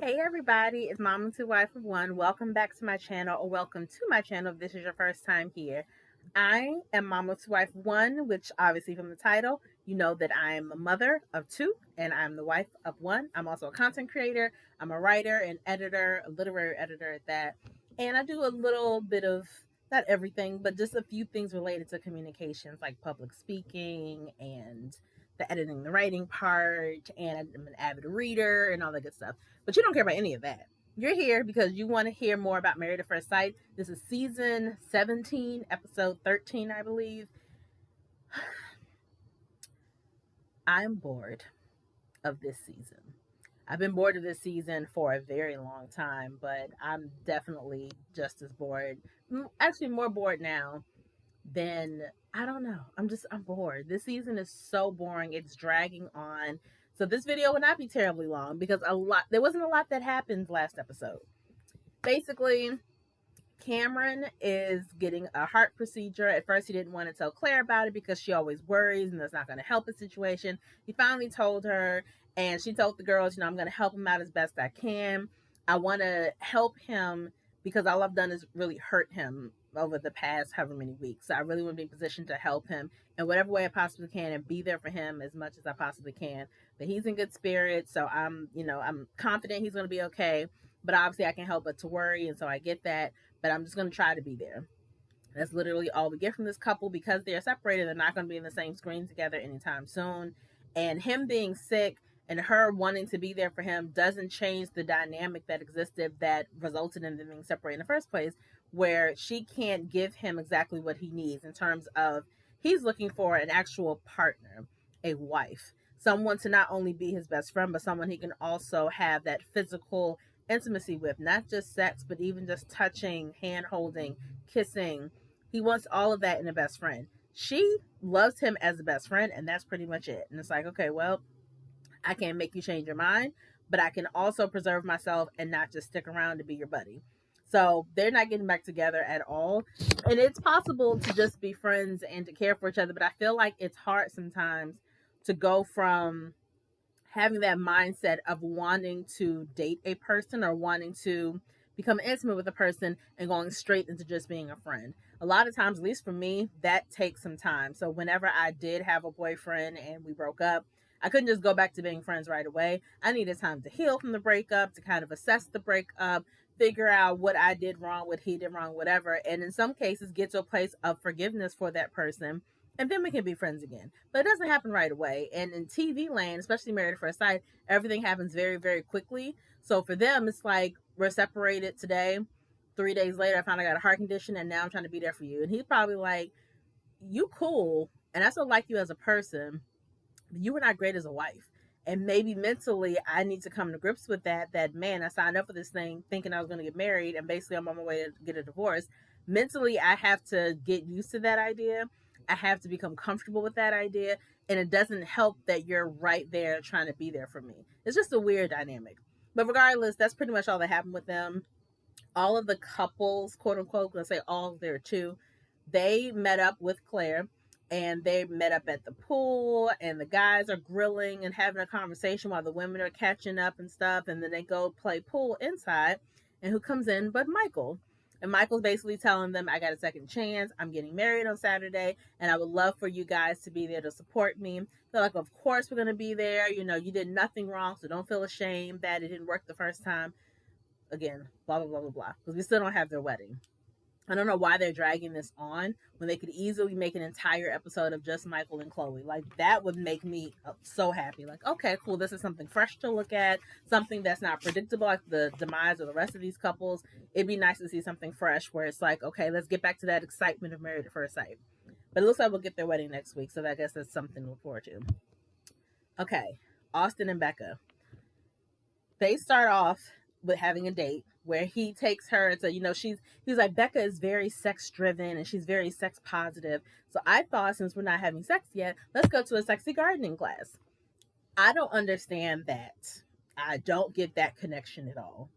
Hey everybody, it's Mama to Wife of One. Welcome back to my channel, or welcome to my channel if this is your first time here. I am Mama to Wife One, which obviously from the title, you know that I'm a mother of two and I'm the wife of one. I'm also a content creator, I'm a writer, an editor, a literary editor at that. And I do a little bit of not everything, but just a few things related to communications like public speaking and the editing, the writing part, and I'm an avid reader and all that good stuff. But you don't care about any of that. You're here because you want to hear more about Married at First Sight. This is season 17, episode 13, I believe. I'm bored of this season. I've been bored of this season for a very long time, but I'm definitely just as bored. Actually, more bored now than I don't know. I'm bored. This season is so boring. It's dragging on. So this video will not be terribly long because there wasn't a lot that happened last episode. Basically, Cameron is getting a heart procedure. At first, he didn't want to tell Claire about it because she always worries and that's not going to help the situation. He finally told her, and she told the girls, I'm going to help him out as best I can. I want to help him because all I've done is really hurt him over the past however many weeks. So I really want to be in position to help him in whatever way I possibly can and be there for him as much as I possibly can. But he's in good spirits, so I'm confident he's going to be okay. But obviously, I can't help but to worry, and so I get that, but I'm just going to try to be there. That's literally all we get from this couple because they're separated. They're not going to be in the same screen together anytime soon. And him being sick and her wanting to be there for him doesn't change the dynamic that existed that resulted in them being separated in the first place, where she can't give him exactly what he needs in terms of he's looking for an actual partner, a wife, someone to not only be his best friend, but someone he can also have that physical intimacy with, not just sex, but even just touching, hand holding, kissing. He wants all of that in a best friend. She loves him as a best friend, and that's pretty much it. And it's like, okay, well, I can't make you change your mind, but I can also preserve myself and not just stick around to be your buddy. So they're not getting back together at all. And it's possible to just be friends and to care for each other, but I feel like it's hard sometimes to go from having that mindset of wanting to date a person or wanting to become intimate with a person and going straight into just being a friend. A lot of times, at least for me, that takes some time. So whenever I did have a boyfriend and we broke up, I couldn't just go back to being friends right away. I needed time to heal from the breakup, to kind of assess the breakup, figure out what I did wrong, what he did wrong, whatever. And in some cases, get to a place of forgiveness for that person, and then we can be friends again. But it doesn't happen right away. And in TV land, especially Married at First Sight, everything happens very, very quickly. So for them, it's like we're separated today. 3 days later, I found I got a heart condition, and now I'm trying to be there for you. And he's probably like, "You cool, and I still like you as a person. But you were not great as a wife." And maybe mentally, I need to come to grips with that. That man, I signed up for this thing thinking I was going to get married, and basically I'm on my way to get a divorce. Mentally, I have to get used to that idea. I have to become comfortable with that idea. And it doesn't help that you're right there trying to be there for me. It's just a weird dynamic. But regardless, that's pretty much all that happened with them. All of the couples, quote unquote, let's say all there are two, they met up with Claire and they met up at the pool, and the guys are grilling and having a conversation while the women are catching up and stuff, and then they go play pool inside, and who comes in but Michael. And Michael's basically telling them, I got a second chance, I'm getting married on Saturday, and I would love for you guys to be there to support me. They're like, of course we're going to be there, you did nothing wrong, so don't feel ashamed that it didn't work the first time. Again, blah blah blah blah blah, because we still don't have their wedding. I don't know why they're dragging this on when they could easily make an entire episode of just Michael and Chloe. Like, that would make me so happy. Like, okay, cool. This is something fresh to look at, something that's not predictable, like the demise of the rest of these couples. It'd be nice to see something fresh where it's like, okay, let's get back to that excitement of Married at First Sight. But it looks like we'll get their wedding next week, so I guess that's something to look forward to. Okay, Austin and Becca. They start off with having a date where he takes her to, he's like, Becca is very sex driven and she's very sex positive. So I thought, since we're not having sex yet, let's go to a sexy gardening class. I don't understand that. I don't get that connection at all.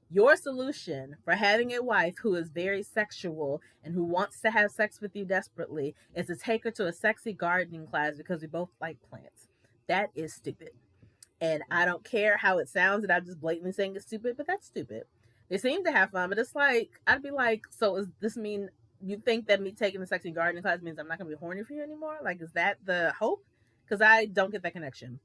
Your solution for having a wife who is very sexual and who wants to have sex with you desperately is to take her to a sexy gardening class because we both like plants. That is stupid. And I don't care how it sounds, and I'm just blatantly saying it's stupid, but that's stupid. They seem to have fun, but it's like, I'd be like, so does this mean you think that me taking the sexy gardening class means I'm not going to be horny for you anymore? Like, is that the hope? Because I don't get that connection.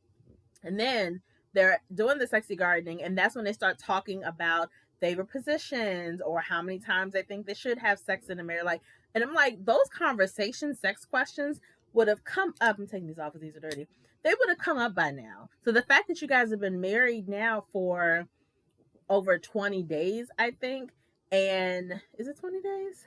And then they're doing the sexy gardening, and that's when they start talking about favorite positions or how many times they think they should have sex in a marriage. Like, and I'm like, those conversations, sex questions would have come up. I'm taking these off because these are dirty. They would have come up by now. So the fact that you guys have been married now for over 20 days, I think, and is it 20 days?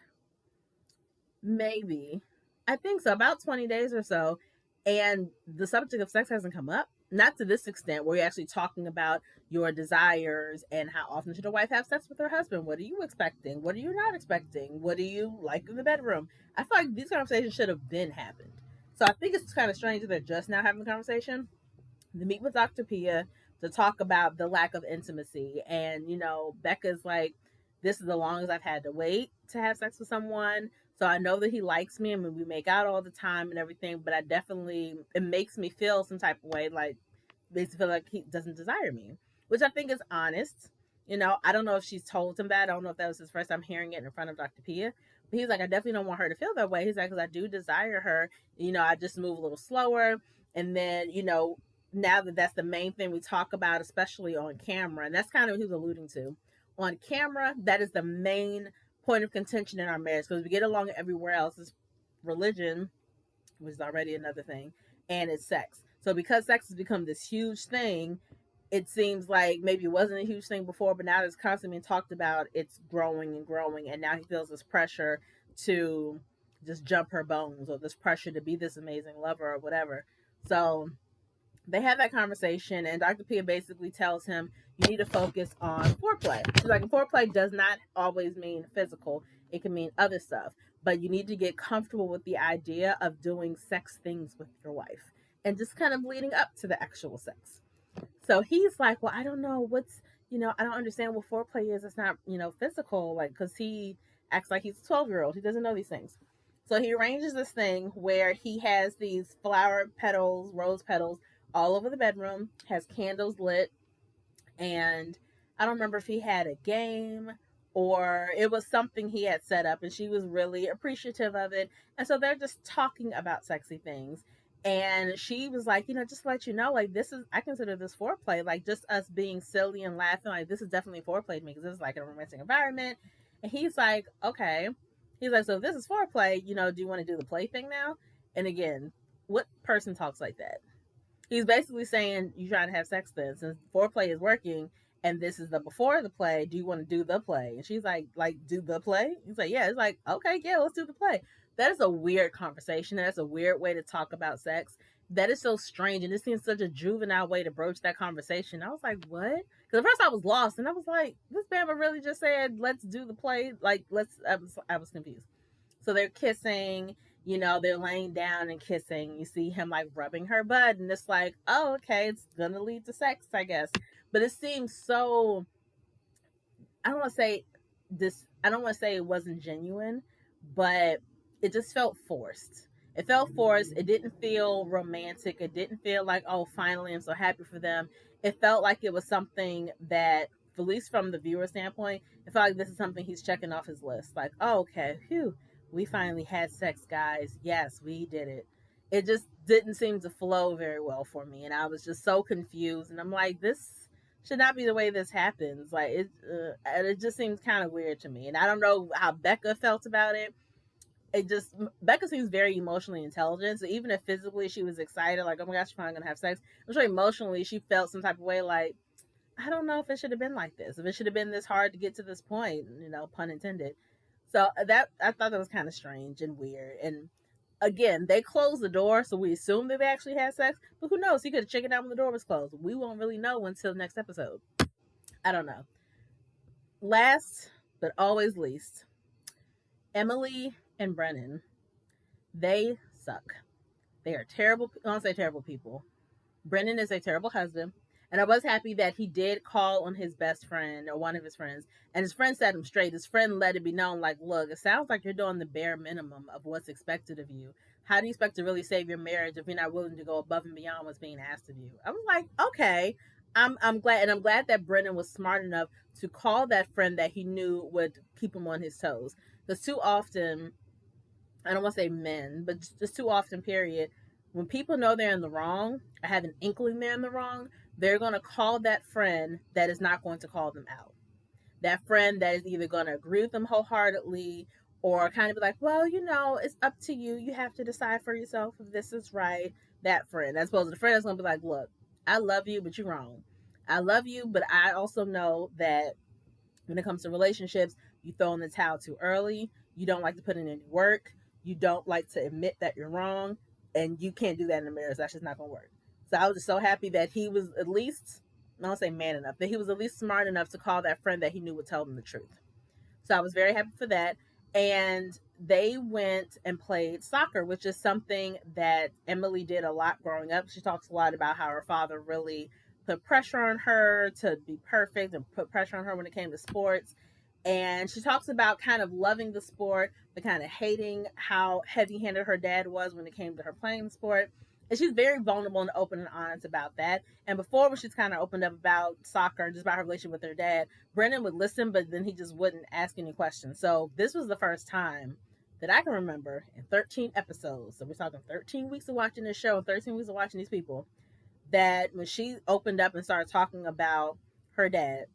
Maybe. I think so, about 20 days or so. And the subject of sex hasn't come up. Not to this extent, where you're actually talking about your desires and how often should a wife have sex with her husband. What are you expecting? What are you not expecting? What do you like in the bedroom? I feel like these conversations should have been happened. So I think it's kind of strange that they're just now having the conversation to meet with Dr. Pia to talk about the lack of intimacy. And, Becca's like, this is the longest I've had to wait to have sex with someone. So I know that he likes me and we make out all the time and everything, but it makes me feel some type of way, like, makes me feel like he doesn't desire me, which I think is honest. I don't know if she's told him that. I don't know if that was his first time hearing it in front of Dr. Pia. But he's like, I definitely don't want her to feel that way. He's like, because I do desire her. I just move a little slower. And then, now that that's the main thing we talk about, especially on camera, and that's kind of what he was alluding to. On camera, that is the main point of contention in our marriage because we get along everywhere else. It's religion, which is already another thing, and it's sex. So because sex has become this huge thing, it seems like maybe it wasn't a huge thing before, but now it's constantly being talked about. It's growing and growing, and now he feels this pressure to just jump her bones or this pressure to be this amazing lover or whatever. So they have that conversation, and Dr. Pia basically tells him you need to focus on foreplay. She's like, foreplay does not always mean physical, it can mean other stuff, but you need to get comfortable with the idea of doing sex things with your wife and just kind of leading up to the actual sex. So he's like, well, I don't know I don't understand what foreplay is. It's not, physical, like, because he acts like he's a 12-year-old. He doesn't know these things. So he arranges this thing where he has these flower petals, rose petals, all over the bedroom, has candles lit, and I don't remember if he had a game or it was something he had set up, and she was really appreciative of it. And so they're just talking about sexy things. And she was like, just to let you know, like, I consider this foreplay, like, just us being silly and laughing, like, this is definitely foreplay to me because this is like a romantic environment. And he's like, okay. He's like, so if this is foreplay, do you want to do the play thing now? And again, what person talks like that? He's basically saying you trying to have sex then, since foreplay is working and this is the before the play, do you want to do the play? And she's like do the play? He's like, yeah. It's like, okay, yeah, let's do the play. That is a weird conversation. That's a weird way to talk about sex. That is so strange, and it seems such a juvenile way to broach that conversation. I was like, what? Because at first I was lost, and I was like, this Bama really just said, let's do the play? Like, I was confused. So they're kissing, they're laying down and kissing. You see him like rubbing her butt, and it's like, oh, okay, it's gonna lead to sex, I guess. But it seems so, I don't want to say I don't want to say it wasn't genuine, but it just felt forced. It felt forced. It didn't feel romantic. It didn't feel like, oh, finally, I'm so happy for them. It felt like it was something that, at least from the viewer standpoint, it felt like this is something he's checking off his list. Like, oh, okay, phew, we finally had sex, guys. Yes, we did it. It just didn't seem to flow very well for me, and I was just so confused. And I'm like, this should not be the way this happens. Like, it just seems kind of weird to me. And I don't know how Becca felt about it. Becca seems very emotionally intelligent. So even if physically she was excited, like, oh my gosh, she's finally gonna have sex, I'm sure emotionally she felt some type of way, like, I don't know if it should have been like this. If it should have been this hard to get to this point, pun intended. So that I thought that was kind of strange and weird. And again, they closed the door, so we assume that they actually had sex. But who knows? He could have chickened out when the door was closed. We won't really know until the next episode. I don't know. Last but always least, Emily and Brennan. They suck. They are terrible. I don't say terrible people. Brennan is a terrible husband. And I was happy that he did call on his best friend or one of his friends, and his friend set him straight. His friend let it be known, like, look, it sounds like you're doing the bare minimum of what's expected of you. How do you expect to really save your marriage if you're not willing to go above and beyond what's being asked of you? I was like, okay. I'm glad, and I'm glad that Brennan was smart enough to call that friend that he knew would keep him on his toes. Because too often, I don't want to say men, but just too often, period, when people know they're in the wrong or have an inkling they're in the wrong, they're going to call that friend that is not going to call them out. That friend that is either going to agree with them wholeheartedly or kind of be like, well, it's up to you. You have to decide for yourself if this is right. That friend, as opposed to the friend that's going to be like, look, I love you, but you're wrong. I love you, but I also know that when it comes to relationships, you throw in the towel too early. You don't like to put in any work. You don't like to admit that you're wrong. And you can't do that in a marriage. That's just not going to work. So I was just so happy that he was at least, I don't say man enough, that he was at least smart enough to call that friend that he knew would tell him the truth. So I was very happy for that. And they went and played soccer, which is something that Emily did a lot growing up. She talks a lot about how her father really put pressure on her to be perfect and put pressure on her when it came to sports. And she talks about kind of loving the sport, but kind of hating how heavy handed her dad was when it came to her playing the sport. And she's very vulnerable and open and honest about that. And before, when she's kind of opened up about soccer and just about her relationship with her dad, Brennan would listen, but then he just wouldn't ask any questions. So this was the first time that I can remember in 13 episodes. So we're talking 13 weeks of watching this show and 13 weeks of watching these people, that when she opened up and started talking about her dad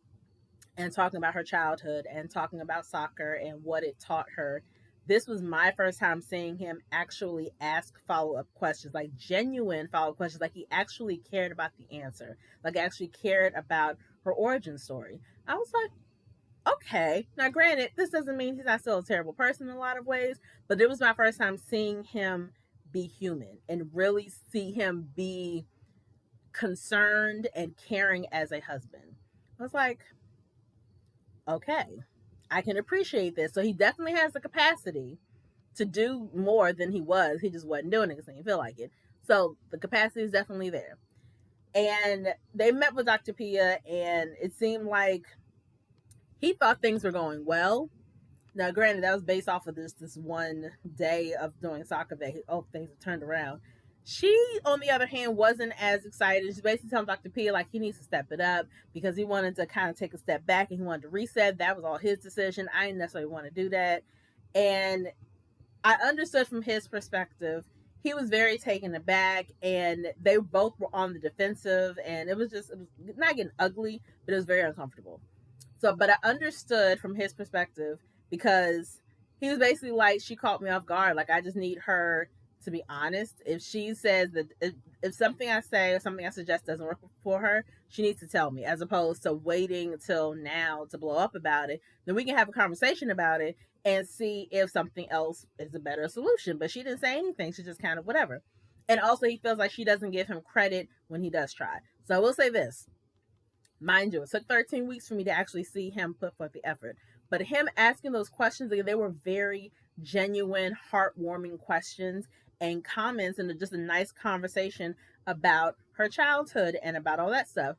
and talking about her childhood and talking about soccer and what it taught her, this was my first time seeing him actually ask follow-up questions, like genuine follow-up questions, like he actually cared about the answer, like actually cared about her origin story. I was like, okay. Now, granted, this doesn't mean he's not still a terrible person in a lot of ways, but it was my first time seeing him be human and really see him be concerned and caring as a husband. I was like, okay, I can appreciate this. So he definitely has the capacity to do more than he was. He just wasn't doing it because he didn't feel like it. So the capacity is definitely there. And they met with Dr. Pia, and it seemed like he thought things were going well. Now, granted, that was based off of this one day of doing soccer that things have turned around. She, on the other hand, wasn't as excited. She's basically telling Dr. P like he needs to step it up because he wanted to kind of take a step back and he wanted to reset. That was all his decision. I didn't necessarily want to do that. And I understood from his perspective. He was very taken aback, and they both were on the defensive, and it was not getting ugly, but it was very uncomfortable. So, but I understood from his perspective because he was basically like, she caught me off guard. Like, I just need her to be honest. If she says that if something I say or something I suggest doesn't work for her, she needs to tell me, as opposed to waiting until now to blow up about it. Then we can have a conversation about it and see if something else is a better solution. But she didn't say anything. She just kind of whatever. And also, he feels like she doesn't give him credit when he does try. So I will say this. Mind you, it took 13 weeks for me to actually see him put forth the effort. But him asking those questions, they were very genuine, heartwarming questions and comments, and just a nice conversation about her childhood and about all that stuff.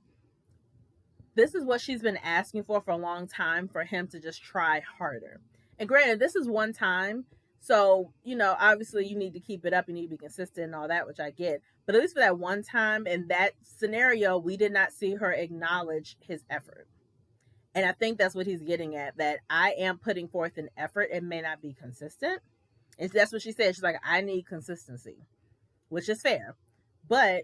This is what she's been asking for a long time, for him to just try harder. And granted, this is one time. So, obviously you need to keep it up. You need to be consistent and all that, which I get. But at least for that one time in that scenario, we did not see her acknowledge his effort. And I think that's what he's getting at, that I am putting forth an effort. It may not be consistent. And that's what she said. She's like, I need consistency, which is fair. But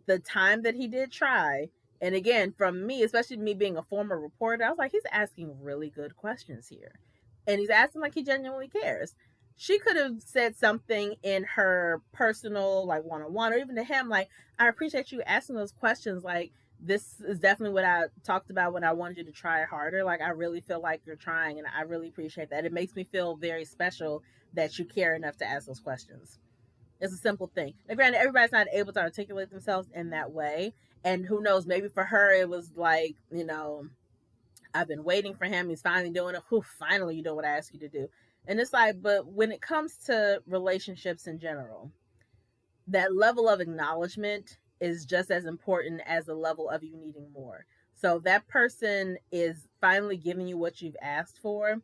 the time that he did try, and again, from me, especially me being a former reporter, I was like, he's asking really good questions here. And he's asking like he genuinely cares. She could have said something in her personal, like one-on-one, or even to him, like, I appreciate you asking those questions. Like, this is definitely what I talked about when I wanted you to try harder. Like, I really feel like you're trying, and I really appreciate that. It makes me feel very special that you care enough to ask those questions. It's a simple thing. Now, granted, everybody's not able to articulate themselves in that way. And who knows, maybe for her, it was like, I've been waiting for him. He's finally doing it. Whew, finally, you do what I asked you to do. And it's like, but when it comes to relationships in general, that level of acknowledgement is just as important as the level of you needing more. So if that person is finally giving you what you've asked for,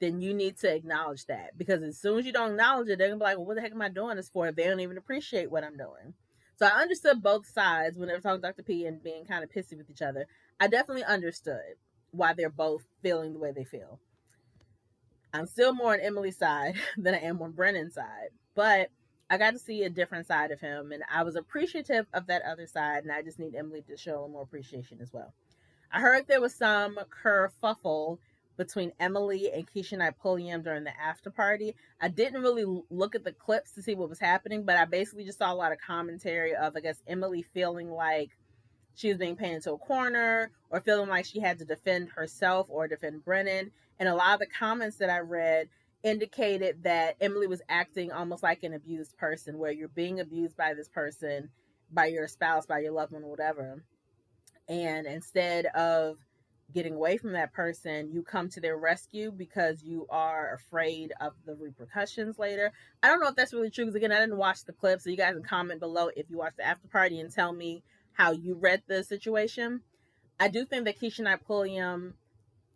then you need to acknowledge that. Because as soon as you don't acknowledge it, they're gonna be like, well, what the heck am I doing this for if they don't even appreciate what I'm doing? So I understood both sides when they were talking to Dr. P and being kind of pissy with each other. I definitely understood why they're both feeling the way they feel. I'm still more on Emily's side than I am on Brennan's side, but I got to see a different side of him, and I was appreciative of that other side, and I just need Emily to show more appreciation as well. I heard there was some kerfuffle between Emily and Keisha Knight Pulliam during the after party. I didn't really look at the clips to see what was happening, but I basically just saw a lot of commentary of, I guess, Emily feeling like she was being painted into a corner or feeling like she had to defend herself or defend Brennan. And a lot of the comments that I read indicated that Emily was acting almost like an abused person, where you're being abused by this person, by your spouse, by your loved one, whatever. And instead of getting away from that person, you come to their rescue because you are afraid of the repercussions later. I don't know if that's really true, because again, I didn't watch the clip, so you guys can comment below if you watched the after party and tell me how you read the situation. I do think that Keisha Knight Pulliam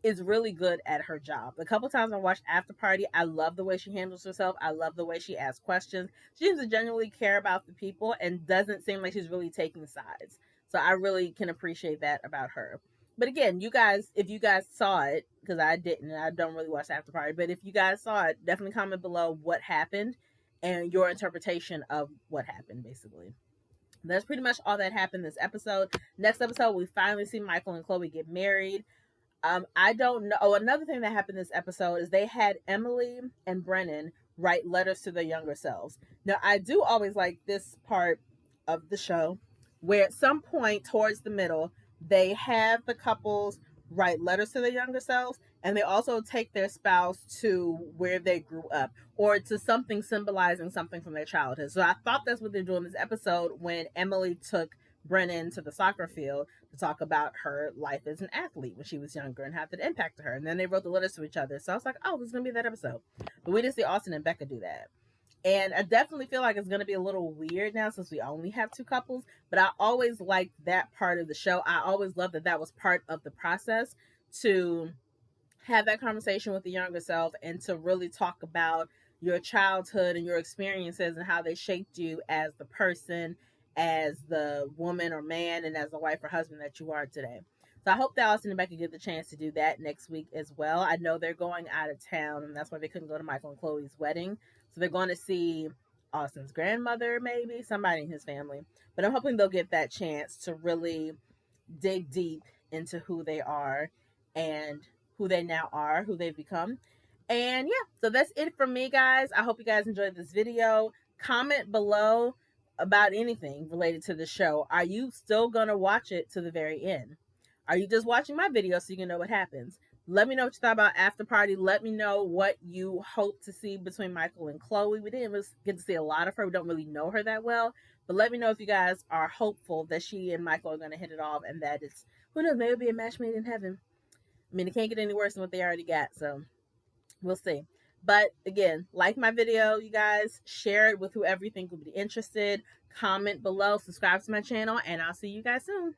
is really good at her job. The couple times I watched After Party, I love the way she handles herself. I love the way she asks questions. She seems to genuinely care about the people and doesn't seem like she's really taking sides. So I really can appreciate that about her. But again, you guys, if you guys saw it, because I didn't, and I don't really watch After Party, but if you guys saw it, definitely comment below what happened and your interpretation of what happened, basically. That's pretty much all that happened this episode. Next episode, we finally see Michael and Chloe get married. I don't know. Oh, another thing that happened this episode is they had Emily and Brennan write letters to their younger selves. Now, I do always like this part of the show where at some point towards the middle, they have the couples write letters to their younger selves, and they also take their spouse to where they grew up or to something symbolizing something from their childhood. So I thought that's what they're doing this episode when Emily took Brennan to the soccer field to talk about her life as an athlete when she was younger and how that impacted her. And then they wrote the letters to each other. So I was like, oh, this is going to be that episode. But we didn't see Austin and Becca do that. And I definitely feel like it's going to be a little weird now since we only have two couples. But I always liked that part of the show. I always loved that that was part of the process to have that conversation with the younger self and to really talk about your childhood and your experiences and how they shaped you as the person, as the woman or man, and as the wife or husband that you are today. So I hope that Austin and Becca get the chance to do that next week as well. I know they're going out of town, and that's why they couldn't go to Michael and Chloe's wedding. So they're going to see Austin's grandmother, maybe somebody in his family. But I'm hoping they'll get that chance to really dig deep into who they are and who they now are, who they've become. And yeah, so that's it from me, guys. I hope you guys enjoyed this video. Comment below about anything related to the show. Are you still going to watch it to the very end? Are you just watching my video so you can know what happens? Let me know what you thought about After Party. Let me know what you hope to see between Michael and Chloe. We didn't get to see a lot of her. We don't really know her that well. But let me know if you guys are hopeful that she and Michael are going to hit it off and that it's, who knows, maybe it'll be a match made in heaven. I mean, it can't get any worse than what they already got. So we'll see. But again, like my video, you guys. Share it with whoever you think would be interested. Comment below. Subscribe to my channel. And I'll see you guys soon.